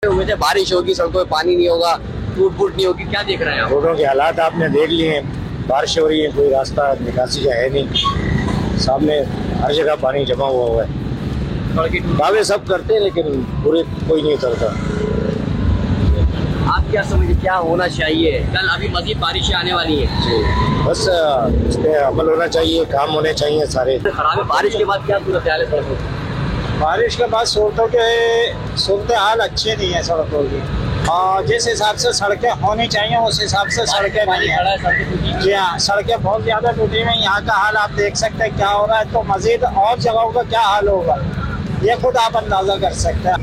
हुए थे बारिश होगी, सड़कों में पानी नहीं होगा, टूट फूट नहीं होगी, क्या देख रहे हैं आप? रोडों के हालात आपने देख लिए हैं, बारिश हो रही है, कोई रास्ता निकासी का है नहीं, सामने हर जगह पानी जमा हुआ है। दावे सब करते हैं लेकिन पूरे कोई नहीं उतरता। आप क्या समझे क्या होना चाहिए? कल अभी मजीद बारिशें आने वाली है जी, बस इस पे अमल होना चाहिए, काम होने चाहिए सारे। खराब है। बारिश के बाद क्या सूरत हाल है सड़कों की? बारिश के बाद सड़कों के सूरत हाल अच्छे नहीं है सड़कों की, और जिस हिसाब से सड़कें होनी चाहिए उस हिसाब से सड़कें नहीं है। जी हाँ, सड़कें बहुत ज्यादा टूटी हुई। यहाँ का हाल आप देख सकते हैं क्या हो रहा है, तो मजीद और जगहों का क्या हाल होगा ये खुद आप अंदाजा कर सकते हैं।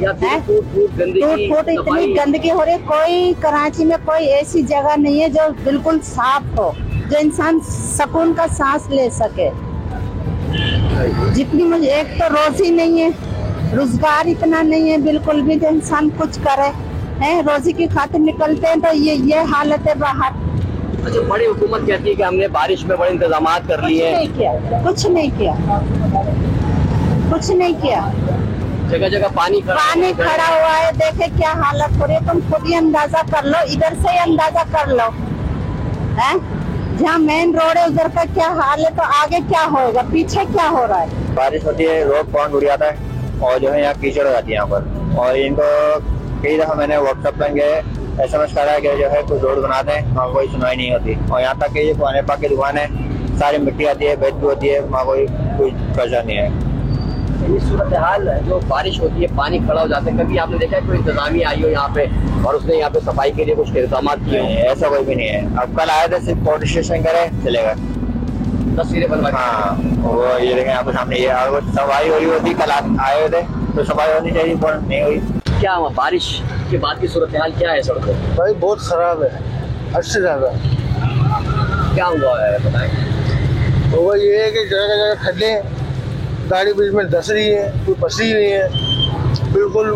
टूट फूट इतनी गंदगी हो रही है। कोई कराची में कोई ऐसी जगह नहीं है जो बिल्कुल साफ हो, जो इंसान सुकून का सांस ले सके। जितनी मुझे एक तो रोजी नहीं है, रोजगार इतना नहीं है बिल्कुल भी जो इंसान कुछ करे है। रोजी की खातिर निकलते हैं तो ये हालत है बाहर। अच्छा, बड़ी हुकूमत कहती है कि हमने बारिश में बड़े इंतजाम कर लिए हैं। कुछ नहीं किया। जगह जगह पानी खड़ा हुआ है। देखे क्या हालत हो रही है, तुम खुद ही अंदाजा कर लो, इधर से ही अंदाजा कर लो है। जहाँ मेन रोड है उधर का क्या हाल है, तो आगे क्या होगा, पीछे क्या हो रहा है। बारिश होती है, रोड पॉन्ड उड़ जाता है और जो है यहाँ कीचड़ हो जाती है यहाँ पर। और इनको कई दफा मैंने वर्कशॉप में गए SMS करा है कि जो है कुछ रोड बना दें, वहाँ कोई सुनवाई नहीं होती। और यहाँ तक कि ये पुराने पाक की दुकान है, सारी मिट्टी आती है, बेच भी होती है, वहाँ कोई परेशानी नहीं है। ये सूरत हाल जो बारिश होती है, पानी खड़ा हो जाता है, कभी आपने देखा है कोई इंतजामिया आई हो यहाँ पे और उसने यहाँ पे सफाई के लिए कुछ इंतजाम किए? ऐसा कोई भी नहीं है। अब कल आए थे, सिर्फ कोर्ट स्टेशन करे चलेगा, तस्वीरें बनवा। हाँ, वो ये देखें आपके सामने, ये सफाई हुई होती, कल आए हुए थे तो सफाई होनी चाहिए, पर नहीं हुई। क्या हुआ बारिश के बाद की सूरत हाल क्या है सड़कों? भाई बहुत खराब है, हद से ज्यादा। क्या हुआ है बताएं। तो ये है कि जगह जगह खड्डे हैं, गाड़ी बीच में धस रही है, कोई फंसी हुई है, बिल्कुल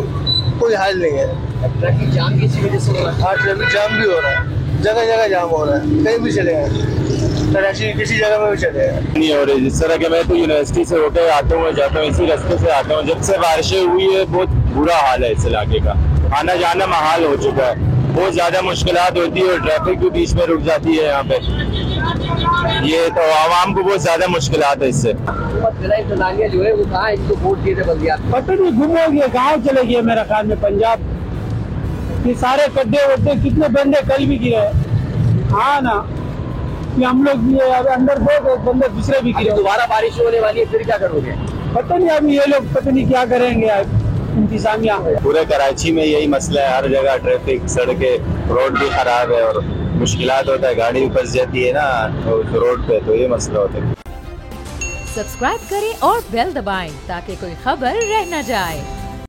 कोई हाल नहीं है। ट्रैफिक जाम की वजह से हो रहा है। हाँ, ट्रैफिक जाम भी हो रहा है, जगह जगह जाम हो रहा है, कहीं भी चले हैं, कराची किसी जगह में भी चले हैं। नहीं हो रही। जिस तरह के मैं तो यूनिवर्सिटी से होकर आता हूँ, जाता हूँ, इसी रास्ते से आता हूँ। जब से बारिशें हुई है बहुत बुरा हाल है इस इलाके का, आना जाना महाल हो चुका है, बहुत ज्यादा मुश्किलात होती है और ट्रैफिक भी बीच में रुक जाती है यहाँ पे। ये तो आवाम को बहुत ज्यादा मुश्किलात है इससे। जो है वो कहाँ है, इसको वोट दिए थे बल्दियात? पता नहीं, गुम हो गया, गाँव चले गए मेरा ख्याल में पंजाब। ये सारे गड्ढे वड्ढे कितने बंदे कल भी गिरे। हाँ ना, कि हम लोग भी अंदर दो बंदे दूसरे भी गिरे। दोबारा बारिश होने वाली है, फिर क्या करोगे? पता नहीं, अभी ये लोग पता नहीं क्या करेंगे इंतजामिया। पूरे कराची में यही मसला है, हर जगह ट्रैफिक, सड़कें, रोड भी खराब है और मुश्किलात होता है, गाड़ी भी फंस जाती है ना रोड पे, तो ये मसला होता है। सब्सक्राइब करें और बेल दबाएं ताकि कोई खबर रह न जाए।